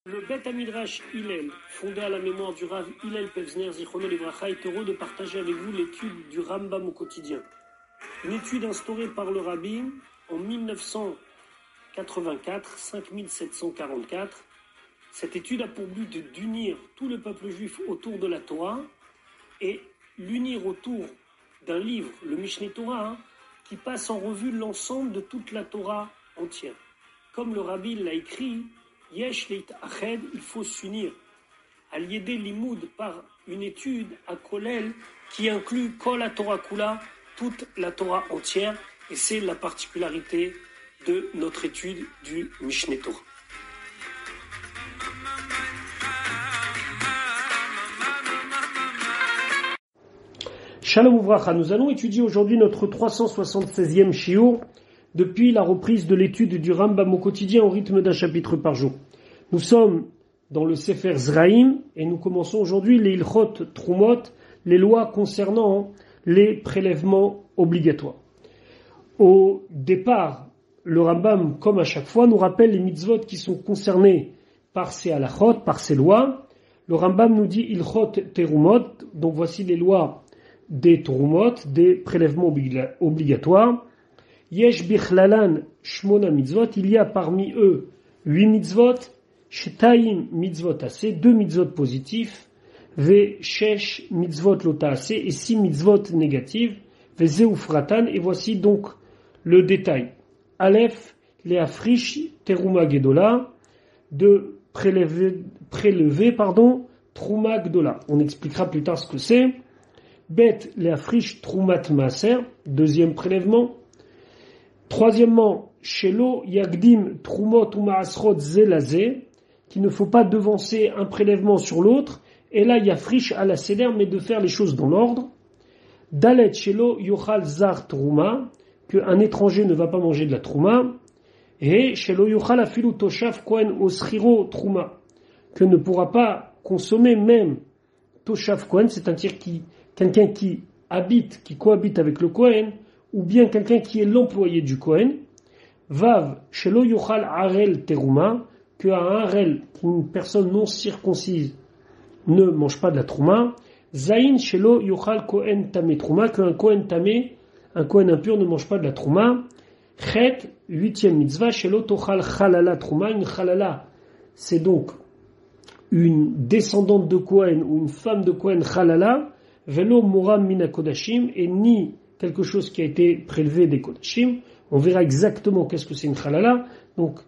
Le Bet Amidrash Hillel, fondé à la mémoire du Rav Hillel Pevzner Zichrono Livracha, est heureux de partager avec vous l'étude du Rambam au quotidien. Une étude instaurée par le Rabbi en 1984, 5744. Cette étude a pour but d'unir tout le peuple juif autour de la Torah et l'unir autour d'un livre, le Mishneh Torah, qui passe en revue l'ensemble de toute la Torah entière. Comme le Rabbi l'a écrit, Yesh leit ached, il faut s'unir. Al-Yedé Limoud, par une étude à Kolel qui inclut Kol la Torah Kula, toute la Torah entière, et c'est la particularité de notre étude du Mishneh Torah. Shalom Uvracha, nous allons étudier aujourd'hui notre 376e shiur depuis la reprise de l'étude du Rambam au quotidien au rythme d'un chapitre par jour. Nous sommes dans le Sefer Zraïm et nous commençons aujourd'hui les Ilchot Trumot, les lois concernant les prélèvements obligatoires. Au départ, le Rambam, comme à chaque fois, nous rappelle les mitzvot qui sont concernés par ces halachot, par ces lois. Le Rambam nous dit Ilchot Terumot, donc voici les lois des Terumot, des prélèvements obligatoires. Yesh bichlalan shmona mitzvot, il y a parmi eux 8 mitzvot, shtaim mitzvot assez, 2 mitzvot positifs, ve shesh mitzvot lota assez, et 6 mitzvot négatives, ve zeufratan, et voici donc le détail. Aleph, leafrish teruma gedola, de prélever, truma gdola. On expliquera plus tard ce que c'est. Bet, leafrish trumat maaser, deuxième prélèvement. Troisièmement, Shelo Yagdim Trumot ou Maasrot Zelazé, qu'il ne faut pas devancer un prélèvement sur l'autre, et là il y a friche à la seder, mais de faire les choses dans l'ordre. Dalet Shelo Yochal Zar Truma, qu'un étranger ne va pas manger de la Truma, et Shelo Yochal Afilu Toshav Kohen Oschiro Truma, que ne pourra pas consommer même Toshav Kohen, c'est-à-dire quelqu'un qui cohabite avec le Kohen, ou bien quelqu'un qui est l'employé du Kohen, Vav, Shelo Yochal Arel Teruma, qu'un Arel, une personne non circoncise, ne mange pas de la Trouma, Zain, Shelo Yochal Kohen Tamé Trouma, qu'un Kohen Tamé, un Kohen impur ne mange pas de la Trouma, Chet, 8e mitzvah, Shelo Tochal Chalala Trouma, une Chalala, c'est donc une descendante de Kohen, ou une femme de Kohen Chalala, Velo Moram Mina Kodashim, et ni quelque chose qui a été prélevé des Kodashim. On verra exactement qu'est-ce que c'est une Chalala. Donc,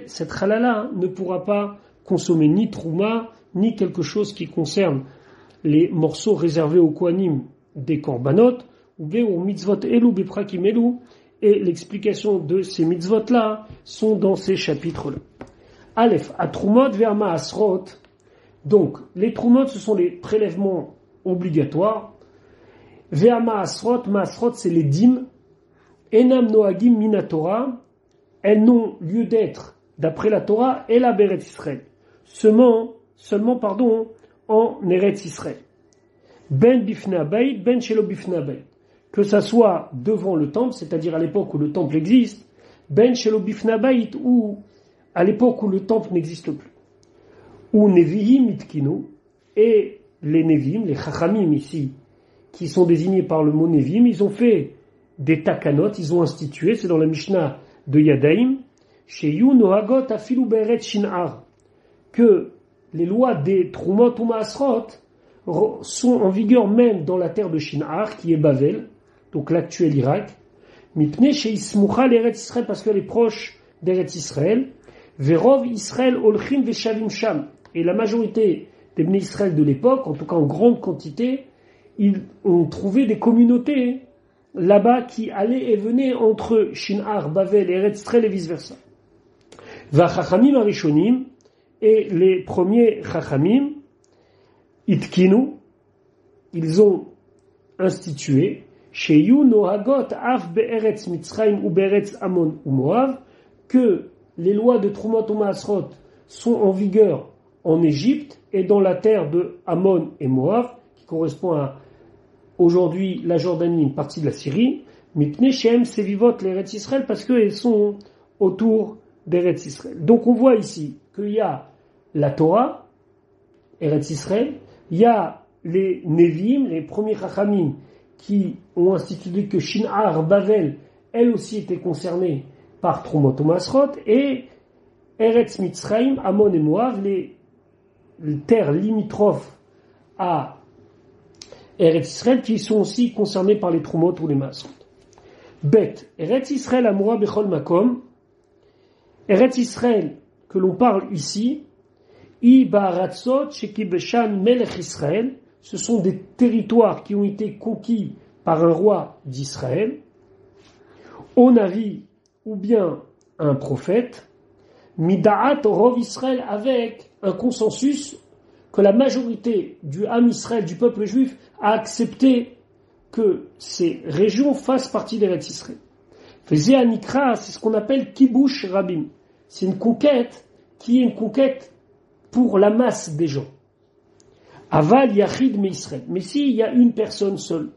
cette Chalala ne pourra pas consommer ni Trouma, ni quelque chose qui concerne les morceaux réservés aux Kohanim des Korbanot, ou mitzvot elu beprakim elu, et l'explication de ces mitzvot-là sont dans ces chapitres-là. Aleph, à Trumot vers Maasrot. Donc, les Trumot, ce sont les prélèvements obligatoires. Vers Maasrot, c'est les dîmes. Enam noagim mina Torah, elles n'ont lieu d'être d'après la Torah et la Beret Israël. Seulement, en Eretz Israël. Ben bifna bayit, ben shelo bifna bayit. Que ça soit devant le temple, c'est-à-dire à l'époque où le temple existe, ben shelo bifna bayit, ou à l'époque où le temple n'existe plus. Ou nevihim itkinu, et les nevim, les chachamim ici, qui sont désignés par le mot nevim, ils ont fait des takanot, ils ont institué, c'est dans la Mishnah de Yadaim, Sheyu nohagot afilu beret shin'ar, que les lois des Trumot ou Maasrot sont en vigueur même dans la terre de Shin'ar, qui est Bavel, donc l'actuel Irak, mipne sheismucha l'Eretz Israël, parce qu'elle est proche d'Eretz Israël, verov Israël olchim veshavim sham, et la majorité des Bnei Israël de l'époque, en tout cas en grande quantité, ils ont trouvé des communautés là-bas qui allaient et venaient entre Shin'ar, Bavel, Eretz Israël et vice-versa. Vachachamim arishonim, et les premiers chachamim, itkinu, ils ont institué, sheyu nohagot af be'eretz Mitzrayim ou be'eretz Amon ou Moav, que les lois de Trumot ou Maasrot sont en vigueur en Égypte et dans la terre de Amon et Moav, qui correspond à aujourd'hui la Jordanie, une partie de la Syrie, mipne shem sevivot l'Eretz Israël, parce qu'elles sont autour d'Eretz Israël. Donc on voit ici qu'il y a la Torah, Eretz Israël, il y a les Nevi'im, les premiers Chachamim, qui ont institué que Shinar, Bavel, elle aussi était concernée par Trumot U'Masrot, et Eretz Mitzrayim, Ammon et Moav, les terres limitrophes à Eretz Israël, qui sont aussi concernés par les Trumot ou les Masrot. Bet, Eretz Israël Amora Bechol Makom, Eretz Israël que l'on parle ici, I Ba'aratzot Shekibeshan Melech Israël, ce sont des territoires qui ont été conquis par un roi d'Israël, Onavi ou bien un prophète, Mida'at Rov Israël, avec un consensus que la majorité du Ham Israël, du peuple juif, a accepté que ces régions fassent partie d'Eretz Israël. Faisait Anikra, c'est ce qu'on appelle Kibush Rabim. C'est une conquête qui est une conquête pour la masse des gens. Aval Yachid Me Israël. Mais s'il y a une personne seule,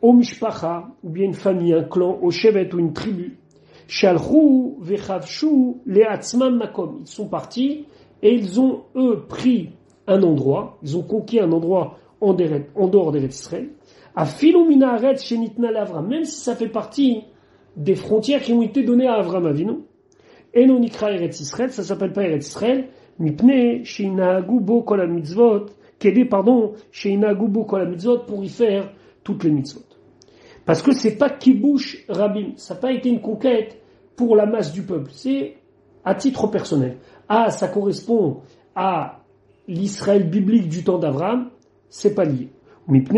au Mishpacha, ou bien une famille, un clan, au Shevet ou une tribu, Shalchou Vechavshu Leatzmam Makom. Ils sont partis et ils ont, eux, pris un endroit, ils ont conquis un endroit en dehors d'Eretz Israël. Afilu Mina Haaretz Shenitna L'Avram, même si ça fait partie des frontières qui ont été données à Avram Avinu. Eno Nikra Eretz Israël, ça s'appelle pas Eretz Israël, Mipne Sheinahagu Bo Kol HaMitzvot, Sheinahagu Bo Kol HaMitzvot, pour y faire toutes les mitzvot. Parce que c'est pas Kibush Rabim, ça n'a pas été une conquête pour la masse du peuple, c'est à titre personnel. Ah, ça correspond à l'Israël biblique du temps d'Abraham, c'est pas lié. C'est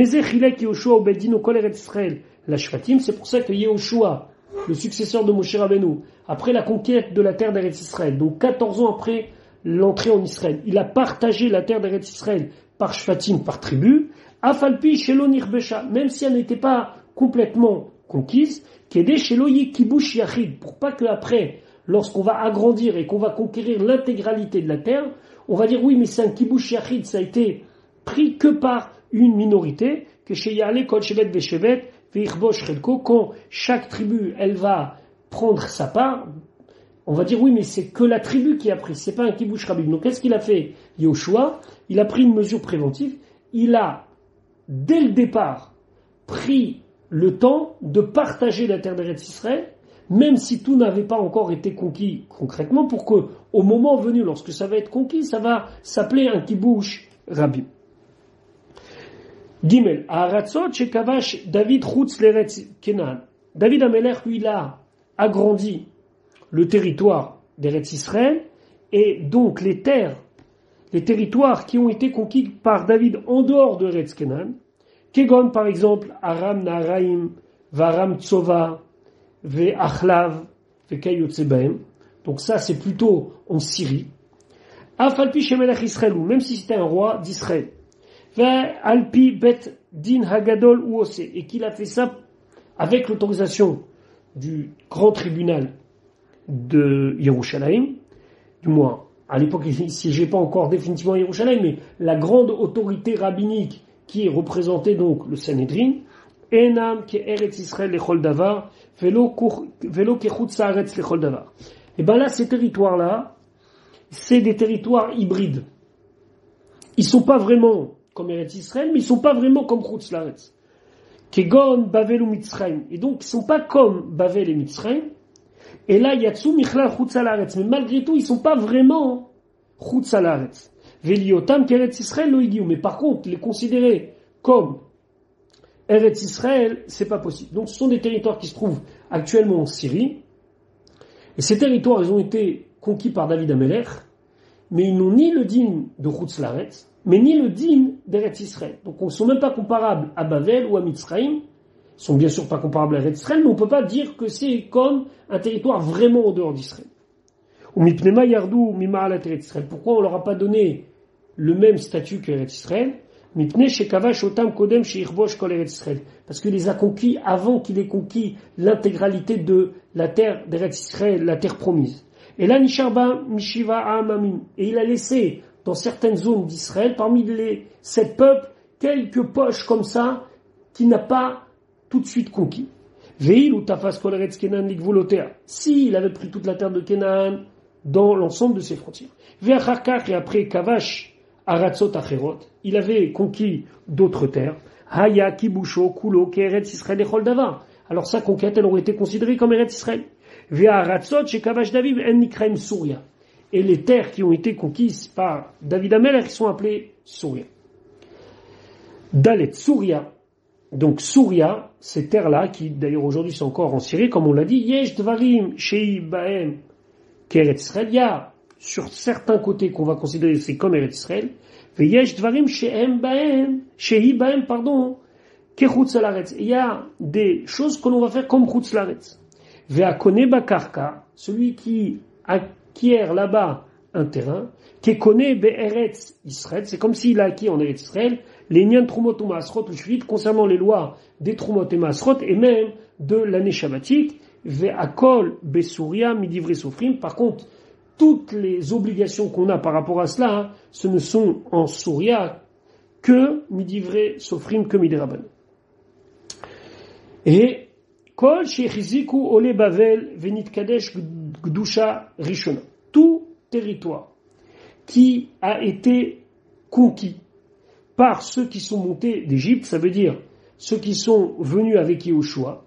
pour ça que Yehoshua, le successeur de Moshe Rabbeinu, après la conquête de la terre d'Eretz Israël, donc 14 ans après l'entrée en Israël, il a partagé la terre d'Eretz Israël par Shvatim, par tribu, Afalpi Shelo Nirbesha, même si elle n'était pas complètement conquise, Kede Shelo Kibush Yachid, pour pas que après, lorsqu'on va agrandir et qu'on va conquérir l'intégralité de la terre, on va dire oui, mais c'est un Kibush Yachid, ça a été pris que par une minorité, que chez Yale Kol Shevet Veshevet, Veichbosh Chelko, quand chaque tribu, elle va prendre sa part, on va dire oui, mais c'est que la tribu qui a pris, c'est pas un Kibush Rabim. Donc qu'est-ce qu'il a fait Yehoshua? Il a pris une mesure préventive, il a, dès le départ, pris le temps de partager la terre d'Eretz Israël, même si tout n'avait pas encore été conquis concrètement, pour que, au moment venu, lorsque ça va être conquis, ça va s'appeler un Kibush Rabim. Gimel, Haratzot Shekavash David Chutz L'Eretz Kenan. David Amelech, lui, il a agrandi le territoire d'Eretz Israël, et donc les territoires qui ont été conquis par David en dehors de Eretz Kenan, Kegon par exemple, Aram Naharaim, Varam Tsova, Ve'achlav, Ve'kayotze Bahem. Donc ça c'est plutôt en Syrie. Afalpi Shemelech Israël, ou même si c'était un roi d'Israël. Ve'alpi Bet Din Hagadol ou Ose, et qu'il a fait ça avec l'autorisation du grand tribunal de Yerushalayim, du moins à l'époque il ne siégeait pas encore définitivement à Yerushalayim, mais la grande autorité rabbinique qui représentait donc le Sanhédrin, Enam ke Eretz Israël lechol davar, velo ke chutz haaretz lechol davar. Et ben là, ces territoires-là, c'est des territoires hybrides. Ils sont pas vraiment comme Eretz Israël, mais ils sont pas vraiment comme chutz haaretz. Kegon, Bavel ou Mitzrayim. Et donc, ils sont pas comme Bavel et Mitzrayim. Et là, Yatsu Michlal chutz haaretz. Mais malgré tout, ils sont pas vraiment chutz haaretz. Veliotam qu'Eretz Israël lo igiu. Mais par contre, les considérer comme Eretz Israël, c'est pas possible. Donc, ce sont des territoires qui se trouvent actuellement en Syrie. Et ces territoires, ils ont été conquis par David Amelech, mais ils n'ont ni le digne de chutz haaretz, mais ni le digne d'Eretz Israël. Donc, ils ne sont même pas comparables à Bavel ou à Mitzrayim. Ils sont bien sûr pas comparables à Eretz Israël, mais on ne peut pas dire que c'est comme un territoire vraiment en dehors d'Israël. Pourquoi on leur a pas donné le même statut qu'Eretz Israël? Parce qu'il les a conquis avant qu'il ait conquis l'intégralité de la terre d'Eretz Israël, la terre promise. Et là, Nisharba Mishiva Amamim. Et il a laissé dans certaines zones d'Israël, parmi les 7 peuples, quelques poches comme ça, qu'il n'a pas tout de suite conquis. Veil ou Tafas Kol Eretz Kenan Ligvulotea. S'il avait pris toute la terre de Canaan, dans l'ensemble de ses frontières. Ve'acharkach, et après Kavash Aratzot Acherot, il avait conquis d'autres terres. Haya Kibusho Kulo Keretz Israël Echol Davar. Alors sa conquête, elle aurait été considérée comme Eretz Israël. Ve'aratzot chez Kavash David En Nikraim Souria. Et les terres qui ont été conquises par David Amelech, qui sont appelées Souria. Dalet Souria. Donc Souria, ces terres-là, qui d'ailleurs aujourd'hui sont encore en Syrie, comme on l'a dit, Yesh Dvarim Shei Baem Keretz Israël. Il y a sur certains côtés qu'on va considérer c'est comme Eretz Israël. Veyesh Dvarim Shei Baem Kechutz Laaretz. Il y a des choses que l'on va faire comme Chutz Laaretz. Ve'akone Bakarka, celui qui acquiert là-bas un terrain, qui connaît Be'eretz Israël, c'est comme s'il a acquis en Eretz Israël les Nyan Trumot ou Maasrot ou Shvit concernant les lois des Trumot et Maasrot et même de l'année shabbatique. Ve'akol Besouria Midivre Sofrim. Par contre, toutes les obligations qu'on a par rapport à cela, ce ne sont en Souria que Midivre Sofrim, que Midiraban. Et Kol Shechiziku Ole Bavel Venit Kadesh Gdusha Rishona. Tout territoire qui a été conquis par ceux qui sont montés d'Égypte, ça veut dire ceux qui sont venus avec Yehoshua,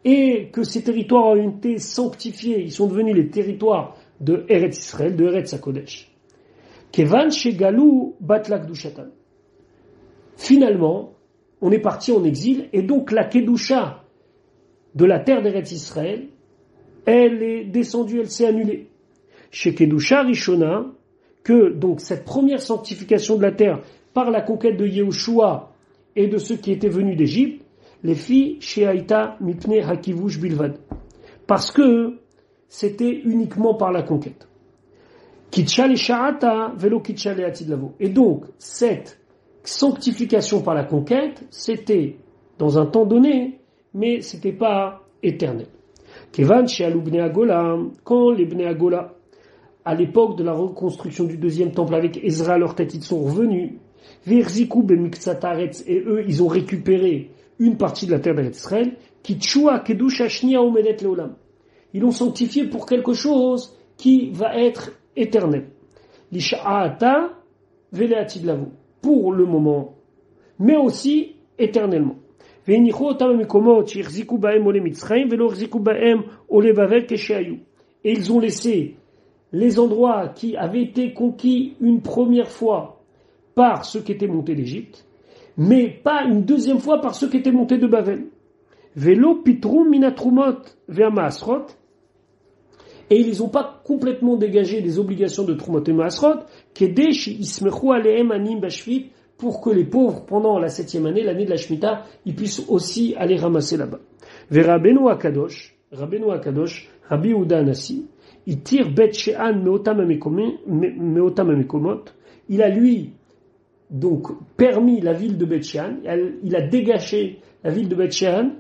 et que ces territoires ont été sanctifiés, ils sont devenus les territoires de Eretz Israël, de Eretz HaKodesh. Kevan Shegalu Batlak Dushatan. Finalement, on est parti en exil, et donc la Kedusha de la terre d'Eretz Israël, elle est descendue, elle s'est annulée. Chez Kedusha Rishona, que donc cette première sanctification de la terre par la conquête de Yehoshua et de ceux qui étaient venus d'Égypte, les filles chez Haïta Mipne Hakivush Bilvad. Parce que c'était uniquement par la conquête. Kitchale Sha'ata Velo Kitchale Atidlavo. Et donc, cette sanctification par la conquête, c'était dans un temps donné, mais c'était pas éternel. Kevan She'alu Bnei Agola, quand les Bnei Agola, à l'époque de la reconstruction du deuxième temple avec Ezra, leur tête, ils sont revenus. Verziku bemiktsataretz, et eux, ils ont récupéré une partie de la terre d'Eretz Israël. Kitchua kedusha shnia omedet leolam. Ils l'ont sanctifié pour quelque chose qui va être éternel. Lisha'ata veleatid lavo. Pour le moment, mais aussi éternellement. Veinichu otam mikomot shirziku baem ole mitzrayim velo irziku baem ole bavel kesheayu. Et ils ont laissé les endroits qui avaient été conquis une première fois par ceux qui étaient montés d'Égypte, mais pas une deuxième fois par ceux qui étaient montés de Bavel. Velo pitrum minatrumot ve'amaasrot, et ils n'ont pas complètement dégagé des obligations de Trumot et Maasrot, kedesh ismechu alehem anim bashvit, pour que les pauvres, pendant la 7e année, l'année de la Shemitah, ils puissent aussi aller ramasser là-bas. Ve'Rabbeinu Akadosh, Rabbi Yehuda Anassi, il tire Bet She'an meotam amekomot, il a lui donc permis la ville de Bet She'an, il a dégagé la ville de Bet She'an,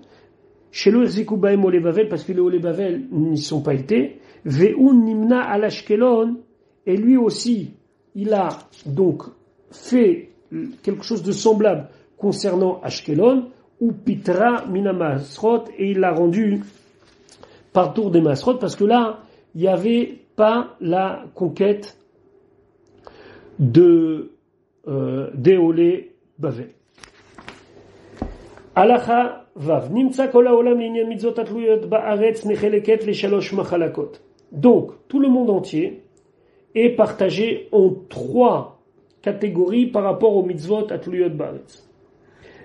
chez le Erziku Baem Ole Bavel, parce que les Ole Bavel n'y sont pas été, Ve'un Nimna al Ashkelon, et lui aussi, il a donc fait quelque chose de semblable concernant Ashkelon, ou Pitra Mina Masrot, et il l'a rendu par tour des Masrot, parce que là, il n'y avait pas la conquête d'Eolé Bavel. Halacha Vav. Nimtza kol haolam l'inyan mitzvot atluyot ba'aretz necheleket leshalosh machalakot. Donc, tout le monde entier est partagé en 3 catégories par rapport aux mitzvot atluyot ba'aretz.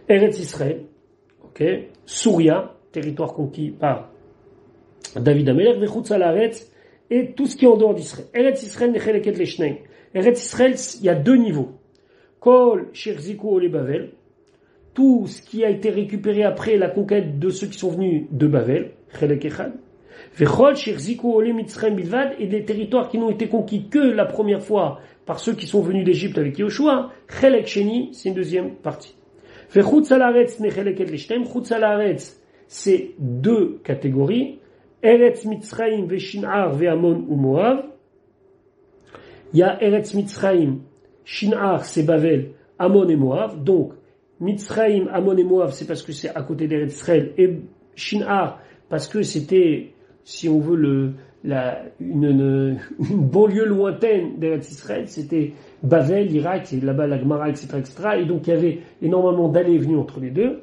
Eretz Israël, Souria, territoire conquis par David Amelech, vechutz haaretz, et tout ce qui est en dehors d'Israël. Eretz Israël necheleket leshneim. Eretz Israël, il y a 2 niveaux. Kol shirziku ole Bavel, tout ce qui a été récupéré après la conquête de ceux qui sont venus de Bavel, chelek echad. Vechol shirziku ole Mitzrayim bilvad, et des territoires qui n'ont été conquis que la première fois par ceux qui sont venus d'Égypte avec Yehoshua, chelek sheni, c'est une deuxième partie. Vechutz haaretz necheleket leshneim. Chutz haaretz, c'est 2 catégories. Eretz Mitzrayim veShin'ar ve'Amon ou Moav. Il y a Eretz Mitzrayim, Shin'ar c'est Bavel, Amon et Moav. Donc Mitzrayim, Amon et Moav, c'est parce que c'est à côté d'Eretz Israël, et Shin'ar parce que c'était, si on veut une banlieue lointaine d'Eretz Israël, c'était Bavel, Irak, c'est là-bas la Gemara, etc., etc. Et donc il y avait énormément d'allées et venues entre les deux.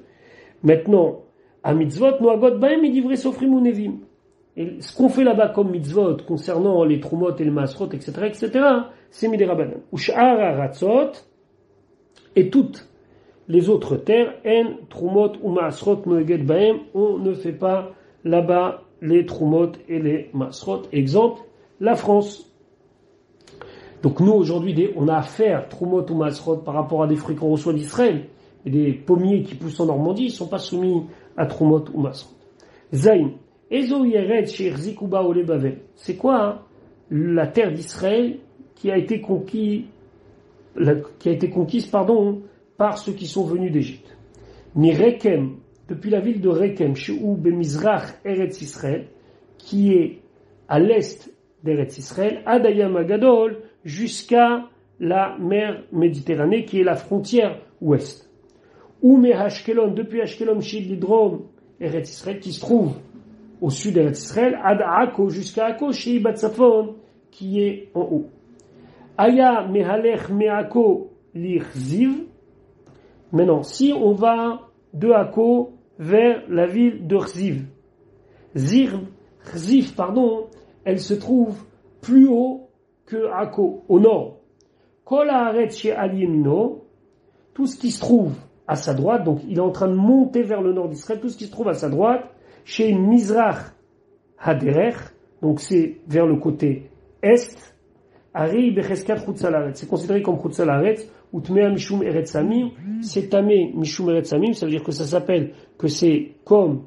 Maintenant, à mitzvot, noagot baem et divrei sofrim ou nevim. Et ce qu'on fait là-bas comme mitzvot concernant les trumot et les masrot, etc., c'est midei rabanan. Ush'ar haratzot et toutes les autres terres, en trumot ou masrot noeget baem, on ne fait pas là-bas les trumot et les masrot. Exemple, la France. Donc nous aujourd'hui, on a affaire trumot ou masrot par rapport à des fruits qu'on reçoit d'Israël. Et des pommiers qui poussent en Normandie, ils ne sont pas soumis à trumot ou masrot. Zayn. Ezo yeret she'irzik uba ole bavel. C'est quoi hein, la terre d'Israël qui a été conquise par ceux qui sont venus d'Égypte. Mi Rekem, depuis la ville de Rekem, she'u bemizrach Eretz Israël, qui est à l'est d'Eretz Israël, Adayam Agadol, jusqu'à la mer Méditerranée, qui est la frontière ouest. Ou me Ashkelon, depuis Ashkelon, Shid Lidrom, Eretz Israël, qui se trouve au sud d'Eretz Israël, Ad Akko, jusqu'à Akko, Shei Batsafon, qui est en haut. Aya Mehalech Meako Lichziv. Maintenant, si on va de Akko vers la ville de Chziv, Chziv, elle se trouve plus haut que Akko, au nord. Kol haaretz she'al yemino, tout ce qui se trouve à sa droite, donc il est en train de monter vers le nord d'Israël, tout ce qui se trouve à sa droite, chez Mizrach Haderech, donc c'est vers le côté est, Ari Becheskat Chutzalaret, c'est considéré comme Chutzalaret, ou Tmea Mishum Eretz Samim, c'est Tamé Mishum Eretz Samim, ça veut dire que ça s'appelle que c'est comme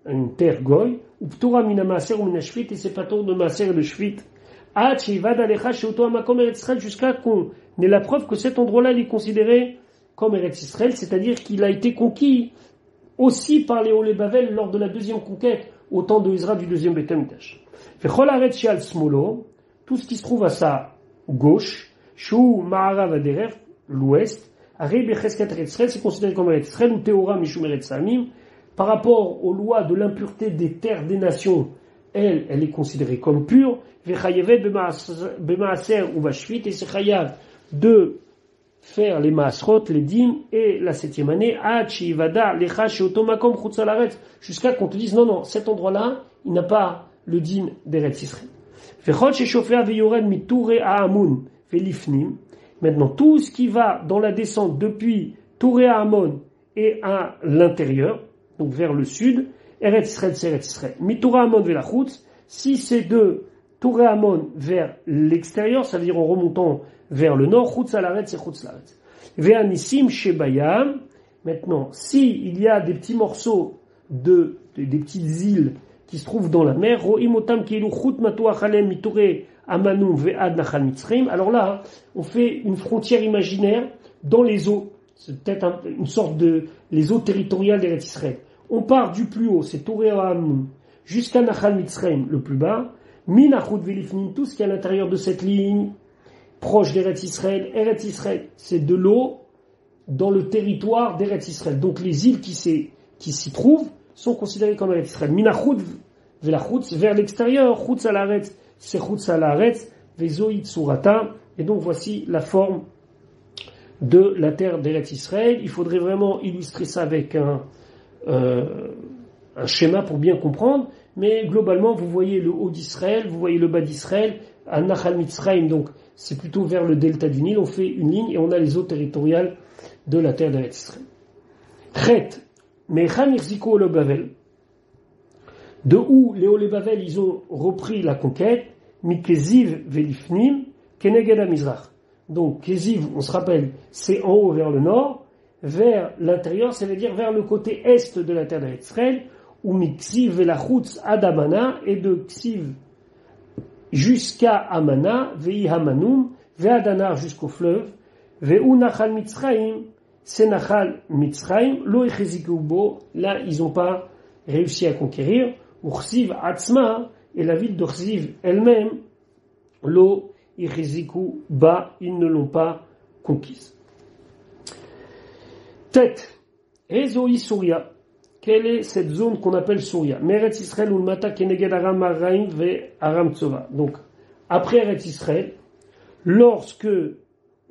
une terre goy, ou Ptora Mina Maaser ou Mina Shvit, et c'est pas tour de Maaser et de Shvit, jusqu'à qu'on ait la preuve que cet endroit-là il est considéré comme Eretz Israël, c'est-à-dire qu'il a été conquis aussi par les Olé Bavel lors de la deuxième conquête, au temps de Ezra du deuxième Beth Amikdash. Tout ce qui se trouve à sa gauche, Shou Ma'arav Aderer, l'ouest, c'est considéré comme Eretz Israël, ou Théora Mishum Eretz Samim, par rapport aux lois de l'impureté des terres des nations, elle est considérée comme pure, Vechayevet Bemaaser ou Vashvit, et c'est chayav de faire les maasrot, les dîmes, et la 7e année, jusqu'à qu'on te dise, non, cet endroit-là, il n'a pas le dîme d'Eretz Israël. Maintenant, tout ce qui va dans la descente depuis Touré à Amon et à l'intérieur, donc vers le sud, Eretz Israël, c'est Eretz Israël. Mitouré à Amon vers la Chutz, si c'est de Touré à Amon vers l'extérieur, ça veut dire en remontant vers le nord, Chutz Alaret, c'est Chutz Alaret. Ve'anissim Shebayam, maintenant, si il y a des petits morceaux des petites îles qui se trouvent dans la mer, Ro'imotam Keilu Chut Matuach Alem Mitoré Amanum Ve'ad Nachal Mitzrim, alors là, on fait une frontière imaginaire dans les eaux. C'est peut-être une sorte de, les eaux territoriales d'Eretz Israël. On part du plus haut, c'est Toré Amanum, jusqu'à Nachal Mitzrim, le plus bas, Minachut Ve'lifnim, tout ce qui est à l'intérieur de cette ligne, proche d'Eretz Israël. Eretz Israël, c'est de l'eau dans le territoire d'Eretz Israël. Donc les îles qui s'y trouvent sont considérées comme Eretz Israël. Minachut Ve'lachutz, vers l'extérieur, Chutz Alaretz, c'est Chutz Alaretz, Ve'zoït Surata. Et donc voici la forme de la terre d'Eretz Israël. Il faudrait vraiment illustrer ça avec un schéma pour bien comprendre. Mais globalement, vous voyez le haut d'Israël, vous voyez le bas d'Israël, à Nachal Mitzrayim, donc c'est plutôt vers le delta du Nil, on fait une ligne et on a les eaux territoriales de la terre d'Eretz Israël. Chet, Mechan Irziko Ole Bavel, de où les Ole Bavel, ils ont repris la conquête, Mikeziv Velifnim, Keneged Amizrach. Donc, Keziv, on se rappelle, c'est en haut vers le nord, vers l'intérieur, ça veut dire vers le côté est de la terre d'Eretz Israël, ou Miksiv Velachutz Adamana, et de Ksiv jusqu'à Amana, Vei Hamanum, Ve'adanar jusqu'au fleuve, Ve'u Nachal Mitzrayim, c'est Nachal Mitzrayim, Lo Echezikubo, là ils n'ont pas réussi à conquérir, Ursiv Atzma, et la ville d'Ursiv elle-même, Lo Echezikuba, ils ne l'ont pas conquise. Tête, Ezoi Souria, quelle est cette zone qu'on appelle Souria? Meretz Israël ou le Mata Keneged Aram Maraim ve Aram Tsova. Donc, après Eretz Israël, lorsque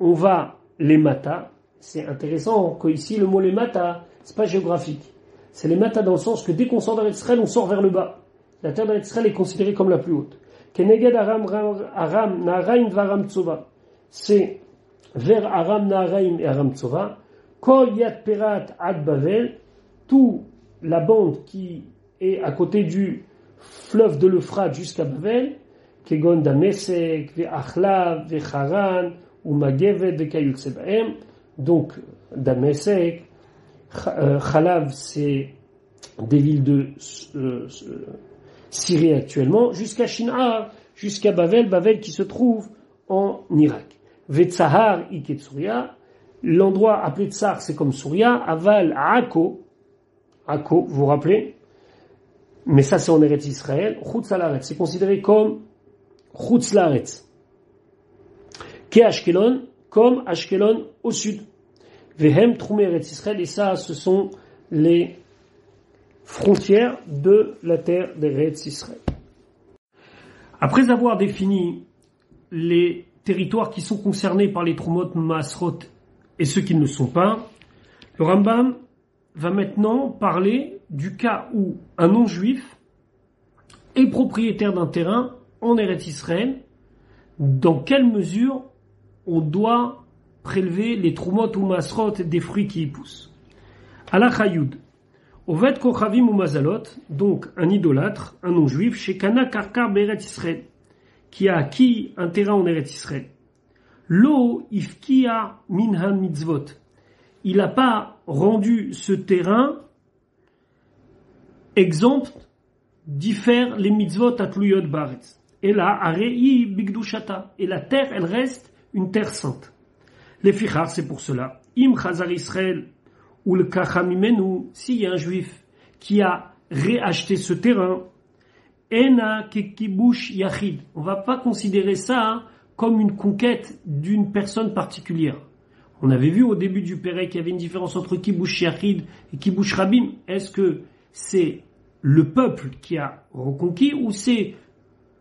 on va les Mata, c'est intéressant qu'ici le mot les Mata, c'est pas géographique. C'est les Mata dans le sens que dès qu'on sort d'Eretz Israël, on sort vers le bas. La terre d'Eretz Israël est considérée comme la plus haute. Keneged Aram Naharaim ve Aram Tsova. C'est vers Aram Naharaim et Aram Tsova. Kol Yad Perat Ad Bavel, tout la bande qui est à côté du fleuve de l'Euphrate jusqu'à Bavel, Kegon Damesek, Ve'achlav, Ve'charan, ou Magevet, Ve'kayut Sebaem. Donc, Damesek, Chalav, c'est des villes de Syrie actuellement, jusqu'à Shinar, jusqu'à Bavel, Bavel qui se trouve en Irak. Ve'tzahar, Iket Souria, l'endroit appelé Tsar, c'est comme Souria, Aval, Ako, vous vous rappelez? Mais ça, c'est en Eretz Israël. Chutz Laaretz, c'est considéré comme Chutz Laaretz. Ke Ashkelon, comme Ashkelon au sud. Vehem Troumé Eretz Israël, et ça, ce sont les frontières de la terre d'Eretz Israël. Après avoir défini les territoires qui sont concernés par les Troumot, Maasrot et ceux qui ne le sont pas, le Rambam va maintenant parler du cas où un non-juif est propriétaire d'un terrain en Eretz Israël. Dans quelle mesure on doit prélever les Troumot ou Maasrot des fruits qui y poussent? Alach Hayud. Ovet Kochavim ou Mazalot, donc un idolâtre, un non-juif, chez Kana Karkar Be'Eretz Israël, qui a acquis un terrain en Eretz Israël. Lo Ifkia Minhan Mitzvot. Il n'a pas rendu ce terrain exempt d'y faire les mitzvot atluyot baretz. Et là, arei bigdushata. Et la terre, elle reste une terre sainte. Les fichar, c'est pour cela. Im chazar Israël ou le kachamimenu, s'il y a un juif qui a réacheté ce terrain, ena kekibush yachid. On va pas considérer ça comme une conquête d'une personne particulière. On avait vu au début du Pérec qu'il y avait une différence entre Kibush Yachid et Kibush Rabim. Est-ce que c'est le peuple qui a reconquis ou c'est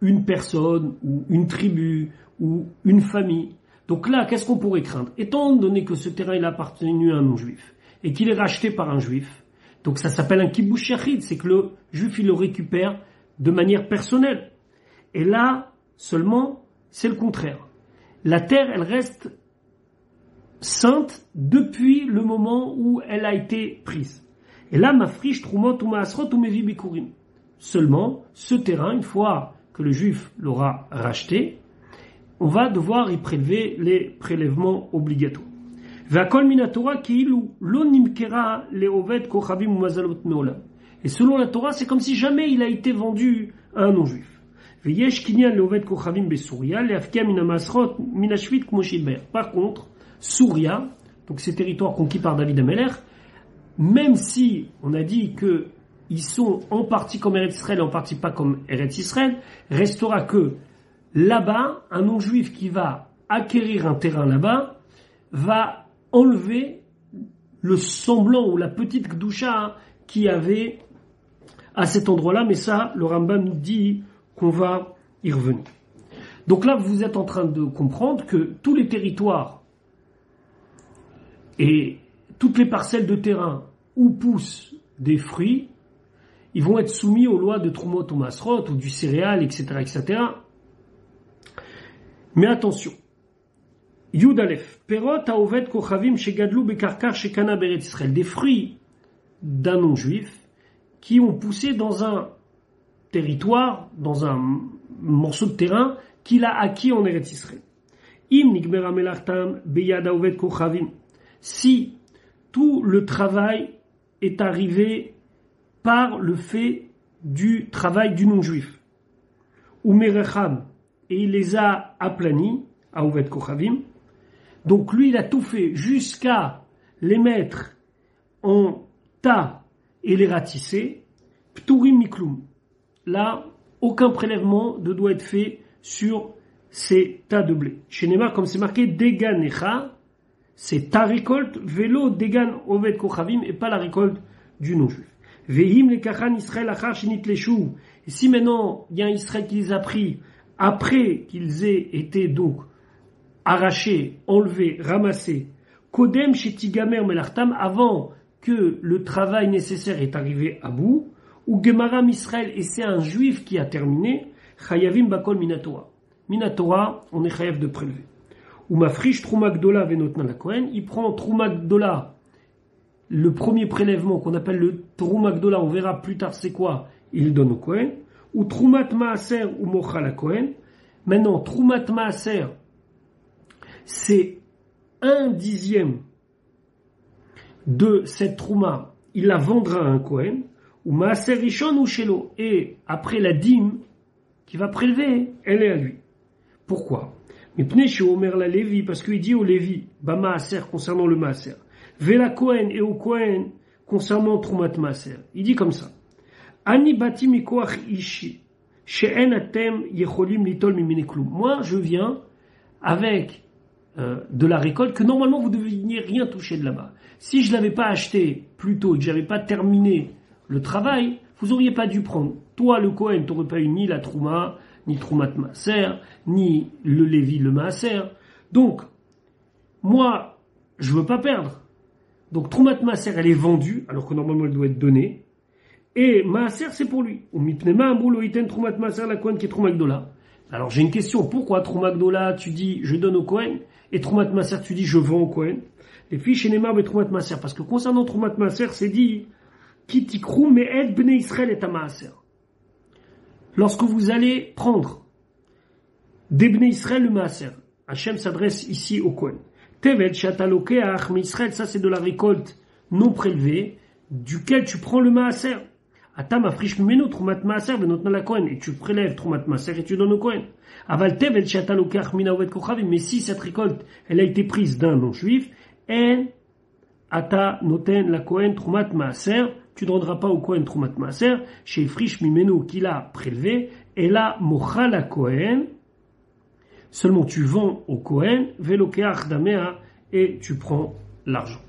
une personne ou une tribu ou une famille? Donc là, qu'est-ce qu'on pourrait craindre? Étant donné que ce terrain il a appartenu à un non-juif et qu'il est racheté par un juif, donc ça s'appelle un Kibush Yachid, c'est que le juif il le récupère de manière personnelle. Et là, seulement, c'est le contraire. La terre, elle reste sainte depuis le moment où elle a été prise. Et là, mafrish trumot ou maasrot ou mevi bikurim. Seulement, ce terrain, une fois que le juif l'aura racheté, on va devoir y prélever les prélèvements obligatoires. V'akol minatora ki'ilu lo nimkera le'oved kochavim ou mazalot meolam. Et selon la Torah, c'est comme si jamais il a été vendu à un non-juif. V'yesh kinyan le'oved kochavim besouria le'afkia mina masrot mina shvit kmo shilber. Par contre, Souria, donc ces territoires conquis par David Ameler, même si on a dit que ils sont en partie comme Eretz Israël et en partie pas comme Eretz Israël, restera que là-bas, un non-juif qui va acquérir un terrain là-bas va enlever le semblant ou la petite Gdusha qu'il y avait à cet endroit-là, mais ça, le Rambam nous dit qu'on va y revenir. Donc là, vous êtes en train de comprendre que tous les territoires et toutes les parcelles de terrain où poussent des fruits, ils vont être soumis aux lois de Trumot ou Masrot ou du céréal, etc., etc. Mais attention. Yud Aleph. Perot haovet kochavim shegadlu bekarkar shekana beret Israël. Des fruits d'un non-juif qui ont poussé dans un territoire, dans un morceau de terrain qu'il a acquis en Eretz Israël. Im nigmera melartam beyad haovet kochavim. Si tout le travail est arrivé par le fait du travail du non-juif, ou merecham, et il les a aplanis, Aouvet Kochavim, donc lui il a tout fait jusqu'à les mettre en tas et les ratisser, pturim miklum. Là, aucun prélèvement ne doit être fait sur ces tas de blé. Chez Neymar, comme c'est marqué, Deganecha, c'est ta récolte, vélo, Degan, Ovet Kochavim, et pas la récolte du non-juif. Vehim le kachan Israël achar shenit leshu. Et si maintenant il y a un Israël qui les a pris après qu'ils aient été donc arrachés, enlevés, ramassés, kodem shetigamer melartam, avant que le travail nécessaire est arrivé à bout, ou gemaram Israël, et c'est un juif qui a terminé, chayavim bakol minatora. Minatora, on est chayav de prélever. Ou mafrish trouma gdola venotna la Kohen, il prend trouma gdola, le premier prélèvement qu'on appelle le trouma gdola, on verra plus tard c'est quoi, il donne au Kohen, ou troumat maaser ou mocha la Kohen. Maintenant, troumat maaser, c'est 1/10 de cette trouma, il la vendra à un Kohen, ou maaser rishon ou shelo, et après la dîme qui va prélever, elle est à lui. Pourquoi? Mais pnei omer la Lévi, parce qu'il dit au Lévi, ba maaser concernant le maaser, ve la Kohen et au Kohen concernant troumat maaser. Il dit comme ça. Ani bati mikoach ishi, she'en atem yecholim litol mimene klum. Moi, je viens avec de la récolte que normalement vous ne deviez rien toucher de là-bas. Si je l'avais pas acheté plus tôt et que j'avais pas terminé le travail, vous auriez pas dû prendre. Toi, le Kohen, t'aurais pas eu ni la trouma, ni troumat maaser, ni le Lévi, le maaser. Donc, moi, je veux pas perdre. Donc, troumat maaser, elle est vendue, alors que normalement elle doit être donnée. Et maaser, c'est pour lui. Troumat maaser, la Kohen qui est trouma gdola. Alors, j'ai une question. Pourquoi trouma gdola, tu dis, je donne au Kohen, et troumat maaser, tu dis, je vends au Kohen? Les filles chez Neymar, mais troumat maaser. Parce que concernant troumat maaser, c'est dit, ki tikrou me'ed bnei Israël et maaser. Lorsque vous allez prendre des Bnei Israël le maaser, Hachem s'adresse ici au Kohen. Tevel shatalokeach mais Israël, ça c'est de la récolte non prélevée, duquel tu prends le maaser. Atam afrish mimeno troumat maaser venotna la Kohen, et tu prélèves troumat maaser et tu donnes au Kohen. Aval tevel shatalokeach mina ovet kochavim, mais si cette récolte elle a été prise d'un non-juif, en ata noten la Kohen troumat maaser, tu ne donneras pas au Kohen troumat maaser, chez frish mimeno qu'il a prélevé, et là mocha la Kohen, seulement tu vends au Kohen, velokeach damea, et tu prends l'argent.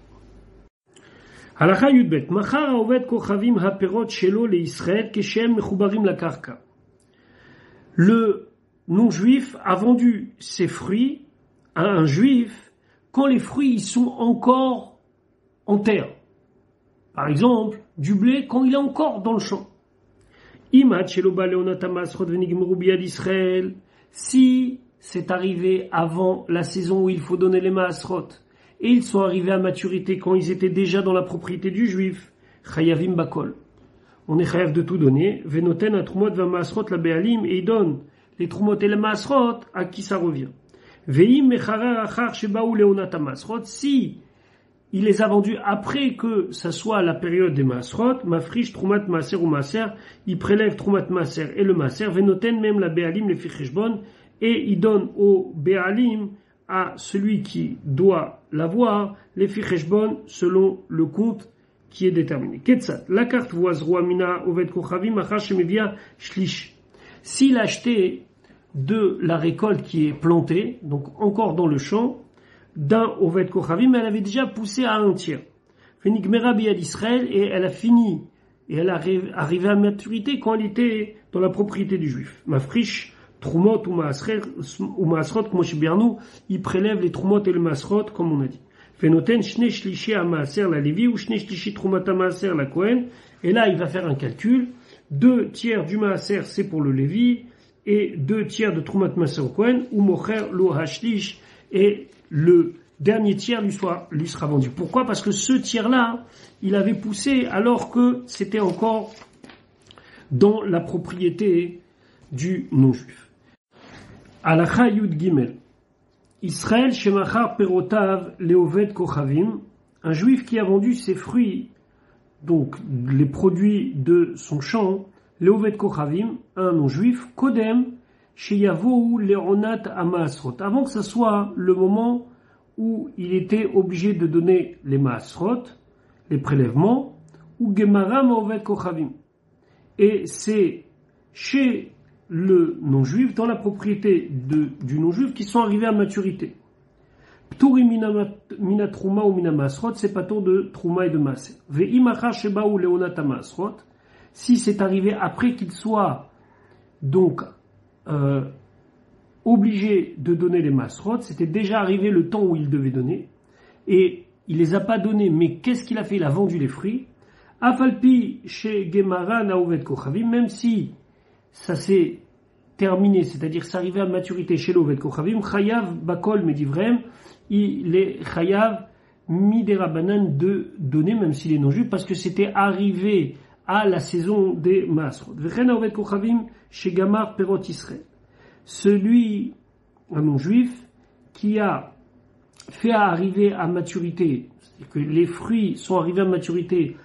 Halacha yudbet, machar haovet kochavim haperot shelo le Israël keshem mechubarim la karka. Le non-juif a vendu ses fruits à un juif quand les fruits ils sont encore en terre. Par exemple, du blé quand il est encore dans le champ. Imat shelo ba leonat hamasrot venigmeru biyad Israël. Si c'est arrivé avant la saison où il faut donner les maasrot, et ils sont arrivés à maturité quand ils étaient déjà dans la propriété du juif, chayavim bakol. On est chayav de tout donner, venoten a trumot va maasrot la bealim, et il donne les trumot et les maasrot à qui ça revient. Veim mecharer achar shebaou leonat hamasrot, si il les a vendus après que ça soit la période des maasrot, mafrish trumat maaser ou maaser, il prélève trumat maaser et le maaser, venoten même la bealim les ficheshbon, et il donne au bealim, à celui qui doit l'avoir, les ficheshbon selon le compte qui est déterminé. Ketsat, la carte voise mina oved kochavim achar shemevia shlish. S'il a acheté de la récolte qui est plantée, donc encore dans le champ, d'un oved kochavim, elle avait déjà poussé à 1/3. Fenigmera biyad Israël, et elle a fini, et elle est arrivée à maturité quand elle était dans la propriété du juif. Mafrish, trumot ou maasrot, comme chez Bernou, il prélève les trumot et le maasrot, comme on a dit. Fenoten shne shlishi a maaser la Lévi, ou shne shlishi trumat a maaser la Kohen, et là il va faire un calcul, 2/3 du maaser c'est pour le Lévi, et 2/3 de trumat maaser au Kohen, ou mocher lo hashlish, et le dernier tiers lui sera vendu. Pourquoi? Parce que ce tiers-là, il avait poussé alors que c'était encore dans la propriété du non-juif. Halacha Yud Gimel. Israël shemachar perotav leoved kochavim, un juif qui a vendu ses fruits, donc les produits de son champ, leoved kochavim, un non-juif, kodem sheyavou leonat amaasrot, avant que ce soit le moment où il était obligé de donner les maasrot, les prélèvements, ou gemara maoved kochavim. Et c'est chez le non-juif, dans la propriété du non-juif, qui sont arrivés à maturité. Pturi mina trouma ou mina masrot, c'est pas tour de trouma et de maser. Ve'imacha sheba ou leonata masrot, si c'est arrivé après qu'il soit donc obligé de donner les masrot, c'était déjà arrivé le temps où il devait donner, et il les a pas donnés, mais qu'est-ce qu'il a fait? Il a vendu les fruits. Afalpi chez Gemara naouvet kochavim, même si ça s'est terminé, c'est-à-dire s'arriver à maturité chez l'Ovet Kochavim, Chayav Bakol Medivrem, il est Chayav Miderabanan de donner, même s'il est non-juif, parce que c'était arrivé à la saison des Masrot. Vechena Ovet Kochavim chez Gamar Perot Israël. Celui, un non-juif, qui a fait arriver à maturité, c'est-à-dire que les fruits sont arrivés à maturité,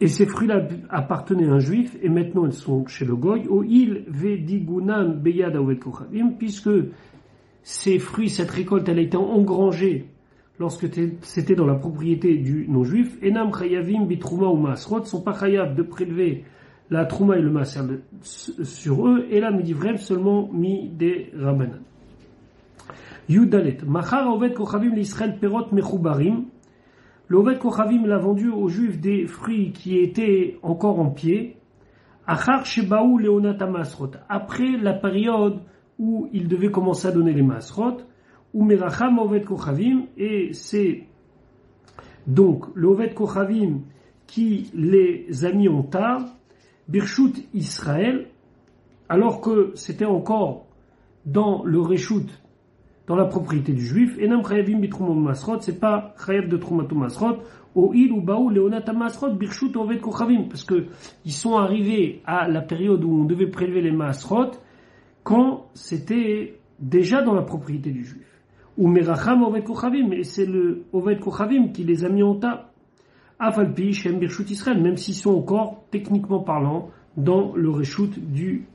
et ces fruits-là appartenaient à un juif, et maintenant ils sont chez le goy, au il vedigunam beyad avet kochavim, puisque ces fruits, cette récolte, elle a été engrangée lorsque c'était dans la propriété du non-juif, enam chayavim bitrouma ou masrot, sont pas chayav de prélever la trouma et le maser sur eux, et là, midivrem seulement mi des rabanan. Yudalet, machar avet kochavim l'Israël perot mechubarim. Le Ovet Kochavim l'a vendu aux Juifs des fruits qui étaient encore en pied, achar shebaou leonata masrot, après la période où il devait commencer à donner les masrot, ou meracham Ovet Kochavim, et c'est donc le Ovet Kochavim qui les a mis en tas, birshut Israël, alors que c'était encore dans le reshut, dans la propriété du juif, enam chayavim bitrumot masrot, c'est pas chayav de trumato masrot, au il ou baou leonata masrot birshut ovet kochavim, parce que ils sont arrivés à la période où on devait prélever les masrot quand c'était déjà dans la propriété du juif. Ou meracham ovet kochavim, et c'est le ovet kochavim qui les a mis en tas. Afalpi shem birshut Israël, même s'ils sont encore techniquement parlant dans le reshut du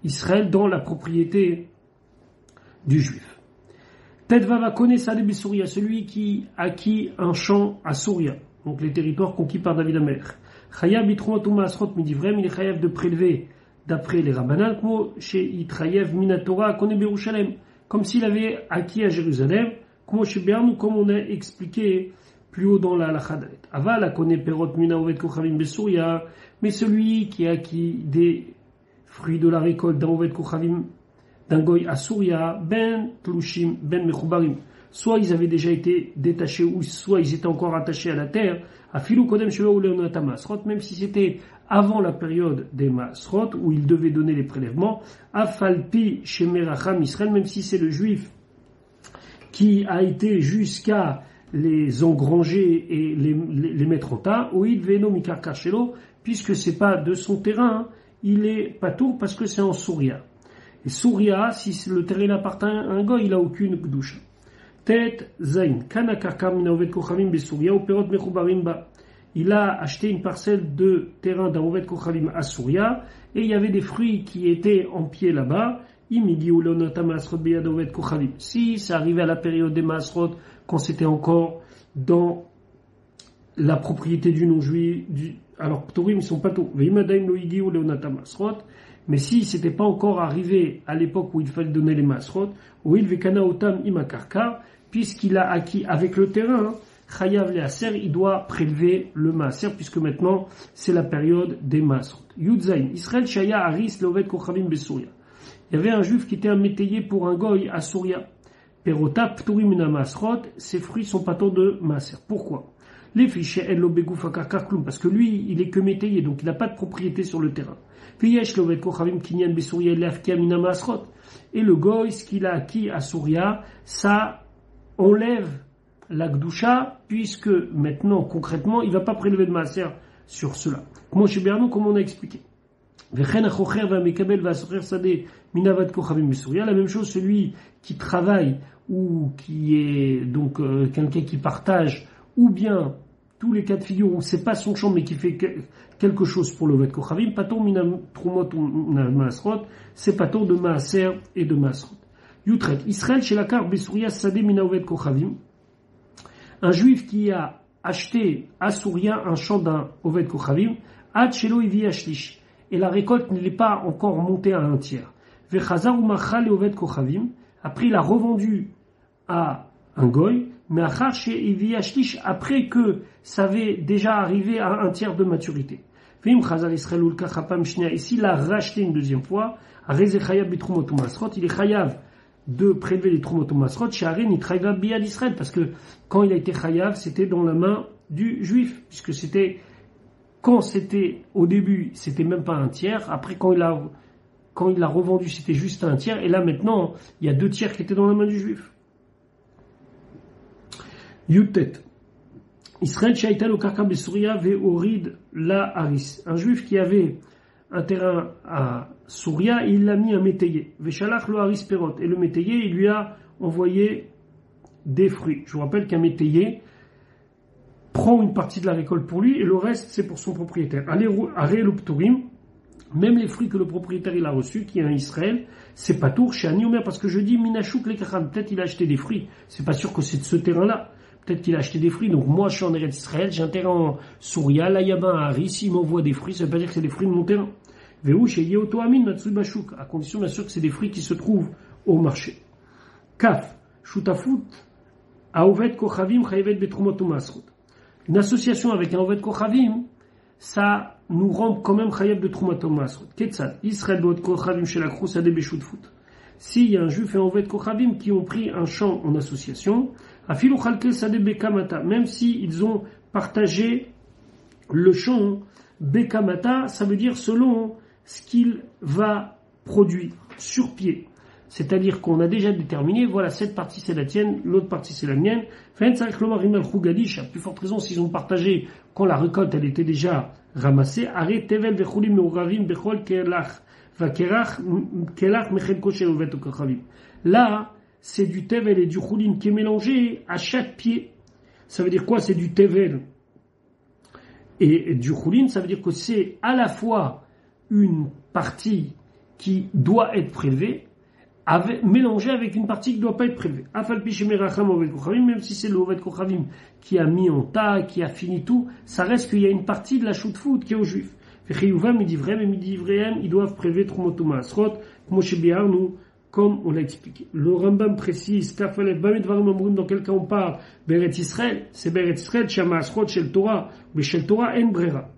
Israël, dans la propriété du juif. Tedvava connaît Salé Souria, celui qui acquit un champ à Souria, donc les territoires conquis par David Amelech. Chayav bitrumot u'masrot midivrem, il est chayav de prélever d'après les rabbanan, comme chez Yitrayev minatora connaît Berushalem, comme s'il avait acquis à Jérusalem, comme chez Bernou, comme on a expliqué plus haut dans la halakha dalet. Aval connaît perot mina ovet kochavim besouria, mais celui qui a acquis des fruits de la récolte d'un ovet kochavim d'un goy à Souria, ben tlushim, ben mechubarim. Soit ils avaient déjà été détachés, ou soit ils étaient encore attachés à la terre, à filou kodem shelo ou leonata masrot, même si c'était avant la période des masrot, où ils devaient donner les prélèvements, afalpi shemeracham Israël, même si c'est le juif qui a été jusqu'à les engranger et les mettre en tas, ou il veno mikarkar shelo, puisque c'est pas de son terrain, il est patour parce que c'est en Souria. Et Souria, si le terrain appartient à un goy, il n'a aucune gdoucha. Tet zain, kana karkar mina ovet kochavim besouria, ou perot mechubarim ba. Il a acheté une parcelle de terrain d'un ovet kochavim à Souria, et il y avait des fruits qui étaient en pied là-bas. Imidi ou leonata masrot beyad ovet kochavim. Si ça arrivait à la période des masrot, quand c'était encore dans la propriété du non-juif, alors ptorim ils sont pas tous. Veimadaim lo igi ou leonata masrot. Mais si c'était pas encore arrivé à l'époque où il fallait donner les masrot, où il vekana otam imakarkar, puisqu'il a acquis avec le terrain, chayav le aser, il doit prélever le maser, puisque maintenant c'est la période des masrot. Yudzain, Israël shaya aris leovet kochavim besouria. Il y avait un juif qui était un métayer pour un goy à Souria. Perota pturim mina masrot, ses fruits sont pas tant de maser. Pourquoi? Les fichiers el lo begouf akarkar klum, parce que lui il est que métayer, donc il n'a pas de propriété sur le terrain. Et le goy, ce qu'il a acquis à Souria, ça enlève la gdoucha, puisque maintenant, concrètement, il ne va pas prélever de maaser sur cela. Comme chez Bernou, comme on a expliqué. La même chose, celui qui travaille, ou qui est donc quelqu'un qui partage, ou bien tous les cas de figure où c'est pas son champ mais qui fait quelque chose pour le Ovet Kochavim, paton mina trumot ou masrot, c'est paton de maaser et de masrot. Yutret, Israël chez la carte Besouria Sadeh mina Ovet Kochavim, un juif qui a acheté à Souria un champ d'un Ovet Kochavim, ad shelo ivi ashlish, et la récolte n'est pas encore montée à un tiers. Vechazar ou machal et Ovet Kochavim, après il a revendu à un goy, mais après que ça avait déjà arrivé à un tiers de maturité. Et s'il a racheté une deuxième fois, il est chayav de prélever les trumot ou masrot, parce que quand il a été chayav, c'était dans la main du juif, puisque quand c'était au début, c'était même pas un tiers, après quand il l'a revendu, c'était juste un tiers, et là maintenant, il y a 2 tiers qui étaient dans la main du juif. Yutet. Israël Shaital Okarka Besouria Veorid La Haris. Un juif qui avait un terrain à Souria, il l'a mis un métayer. Veshalach lo Haris Perot. Et le métayer, il lui a envoyé des fruits. Je vous rappelle qu'un métayer prend une partie de la récolte pour lui et le reste, c'est pour son propriétaire. Aré Lopturim. Même les fruits que le propriétaire il a reçus, qui est un Israël, c'est pas tour chez Aniomer, parce que je dis Minachouk les Kachan. Peut-être il a acheté des fruits. C'est pas sûr que c'est de ce terrain-là. Peut-être qu'il a acheté des fruits. Donc moi, je suis en Eretz Israël, j'ai un terrain en Souria, là, il y a un Haris, il m'envoie des fruits, ça veut pas dire que c'est des fruits de mon terrain. À condition, bien sûr, que c'est des fruits qui se trouvent au marché. Kaf, Shutafut, Aovet Kochavim, Chayevet Betrumot Masrot. Une association avec un Ovet Kochavim, ça nous rend quand même Chayev de Trumot Masrot. Ketzad, Israël Beot Kochavim chez la Crous Adé Beshutfut. S'il y a un juif et un Ovet Kochavim qui ont pris un champ en association, Afilu Chalke Sade Bekamata, même si ils ont partagé le champ Bekamata, ça veut dire selon ce qu'il va produire sur pied. C'est-à-dire qu'on a déjà déterminé, voilà, cette partie c'est la tienne, l'autre partie c'est la mienne. À plus forte raison s'ils ont partagé quand la récolte elle était déjà ramassée. Arrête Tevel Bechulim Meuraravim Bechol Kelach Vakerach Kelach Mechelko Shel Ovet Kochavim. Là, c'est du Tevel et du Choulin qui est mélangé à chaque pied. Ça veut dire quoi? C'est du Tevel et du Choulin, ça veut dire que c'est à la fois une partie qui doit être prélevée, mélangée avec une partie qui ne doit pas être prélevée. Même si c'est le Ovet Kochavim qui a mis en tas, qui a fini tout, ça reste qu'il y a une partie de la Shutfut qui est aux Juifs. Ils doivent prélever Trumot Masrot, comme on l'a expliqué. Le Rambam précise, dans quel cas on parle, Beret Israël, c'est Beret Israël, Shama Asrot, Shel Torah, mais Shel Torah, En Brera.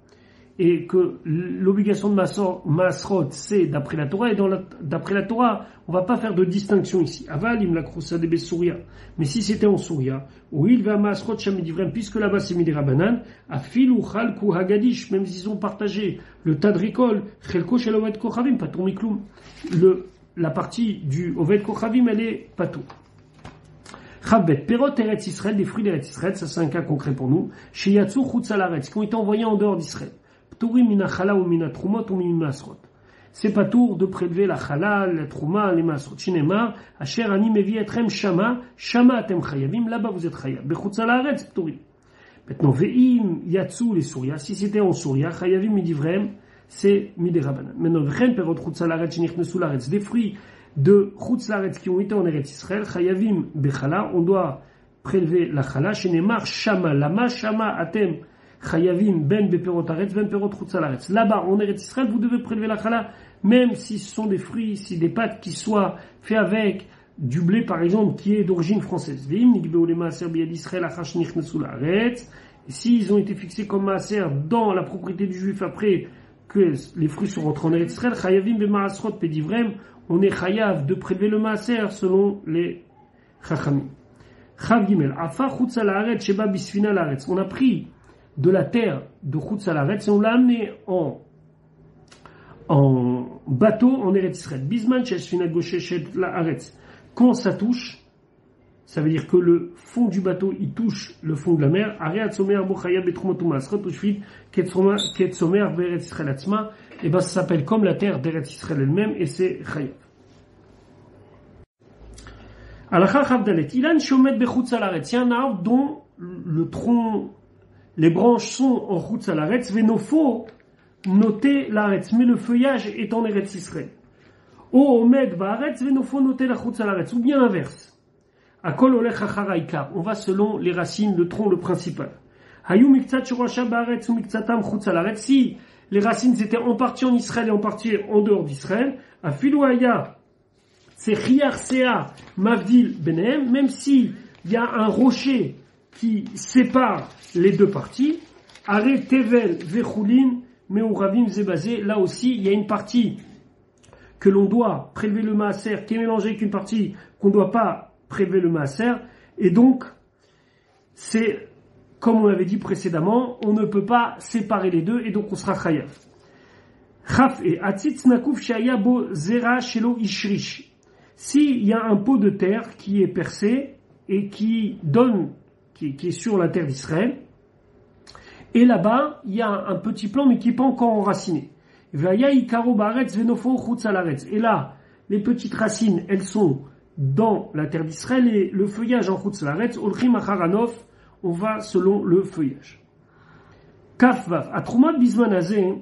Et que l'obligation de Masrot, c'est d'après la Torah, et d'après la Torah, on va pas faire de distinction ici. Avalim la Krousa de Souria. Mais si c'était en Souria, où il va Masrot, Shamidivrem, puisque là-bas c'est Midera Banan, à Filou, Chalkou, Hagadish, même s'ils ont partagé le tas de récolte, Chelko, Shelovet, Kochavim, pas Mikloum. La partie du Oved Kochavim, elle est pas tout. Chabet, Perot Eretz Israël, des fruits d'Eretz Israël, ça c'est un cas concret pour nous. Chez Yatsu Chutz Alaretz, qui ont été envoyés en dehors d'Israël. Pturim mina chala ou mina trumot ou mina masrot. C'est pas tour de prélever la chala, la truma, les masrot. Shinemar, Asher ani mevi etrem shama, shama atem chayavim, là-bas vous êtes chayav. Bechutz Alaretz, Pturim. Maintenant, ve'im Yatsu les Souria, si c'était en Souria, chayavim midivrem, c'est Midera Banan. Maintenant, Vchen Perot Chutz Alaretz, Shenichnesu Laretz, des fruits de Chutz Laretz qui ont été en Eretz Israël, Chayavim Bechala, on doit prélever la Chala, Shenemar Shama, Lama Shama Atem, Chayavim Ben Beperot Aretz, Ben Perot Chutz Laretz. Là-bas, en Eretz Israël, vous devez prélever la Chala, même si ce sont des fruits, si des pâtes qui soient faits avec du blé, par exemple, qui est d'origine française. Veim Nigbeo Lema Aser Biad Israël, Achash Nichnesu Laretz. Et s'ils ont été fixés comme Maaser dans la propriété du juif après que les fruits sont rentrés en Eretz Israël, Chayavim Bemaasrot Pedivrem, on est chayav de prélever le maaser selon les chachamim. Chav Gimel, Afa Chutz Alaretz Sheba Bisfina Laretz. On a pris de la terre de Chutz Alaretz et on l'a amené en bateau en Eretz Israël. Bisman Shesfina Goshet Laaretz. Quand ça touche, ça veut dire que le fond du bateau il touche le fond de la mer. Areat Somer Bo Chayav Betrumot Masrot Ushvit Ketsomer Beretz Israël Atzma. Et ben ça s'appelle comme la terre d'Eretz Israël elle-même et c'est chayav. Alacha Chavdalet. Ilan Shomet Bechutz Alaretz. Il y a un arbre dont le tronc, les branches sont en Chutz Alaretz. Venofo noter l'aretz, mais le feuillage est en Eretz Israël. O Omed Baaretz Venofo noter la Chutz Alaretz. Ou bien l'inverse. Akol Olech Acharaika. On va selon les racines, le tronc, le principal. Hayu Miktzat Shorasha Baaretz ou Miktzatam Chutz Alaretz. Si les racines étaient en partie en Israël et en partie en dehors d'Israël, à Filouaya, c'est Chiar Sea Mavdil Benem, même si il y a un rocher qui sépare les deux parties, Are Tevel Vechulin Meuravim Zebazé, là aussi, il y a une partie que l'on doit prélever le maaser, qui est mélangée avec une partie qu'on ne doit pas prélever le maaser, et donc, c'est, comme on l'avait dit précédemment, on ne peut pas séparer les deux, et donc on sera chayav. Chaf et atzitz nakuf shaya bo zera shelo ishrish. S'il y a un pot de terre qui est percé, et qui est sur la terre d'Israël, et là-bas, il y a un petit plant, mais qui n'est pas encore enraciné. Et là, les petites racines, elles sont dans la terre d'Israël, et le feuillage en chutz laaretz, olchim acharanov, on va selon le feuillage. Kafvav, à Troumat Bismanazé,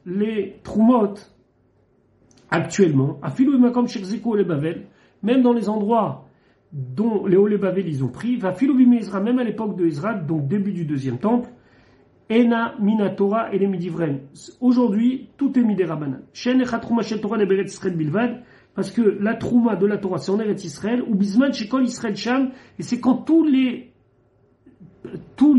les Troumot, actuellement, à Filou Makom Shekzeko Ole Bavel, même dans les endroits dont les Ole Bavel ils ont pris, va Filou Bimezra, même à l'époque de Ezra, donc début du deuxième temple, Ena Minatora et les Midivren. Aujourd'hui, tout est Midé Rabanan. Shen Echa Trouma Shel Torah Leberet Israël Bilvad, parce que la Trouma de la Torah, c'est en Eretz Israël, ou Bisman Shekol Israël Sham, et c'est quand tous les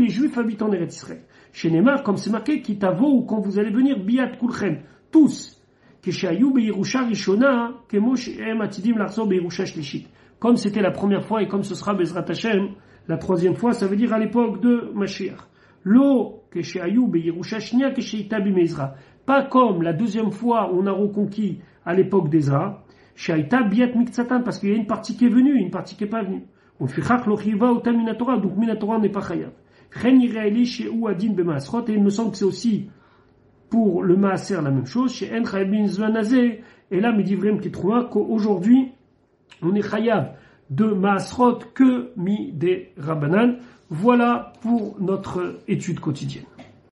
Juifs habitent en Eretz Israël. Chez Neymar, comme c'est marqué, qui t'avo, ou quand vous allez venir, Biat Kulchem, tous. Keshayu Beirusha Rishona, Kemosh Em Atidim Larso Beirusha Shlishit. Comme c'était la première fois, et comme ce sera Bezrat Hashem, la troisième fois, ça veut dire à l'époque de Mashiach. Lo Keshayu Beirusha Shnia Kesheita Bimezra. Pas comme la deuxième fois où on a reconquis à l'époque d'Ezra. Shaita Biat Miktsatan, parce qu'il y a une partie qui est venue, une partie qui n'est pas venue. On fait Chach Lochiva Otam Minatora, donc Minatora n'est pas Chayav. Et il me semble que c'est aussi pour le Maaser la même chose. Chez En Chayabin Zvanazé, et là, Midivrim qui trouve qu'aujourd'hui, on est Chayav de Maasrot que mi des Rabbanan. Voilà pour notre étude quotidienne.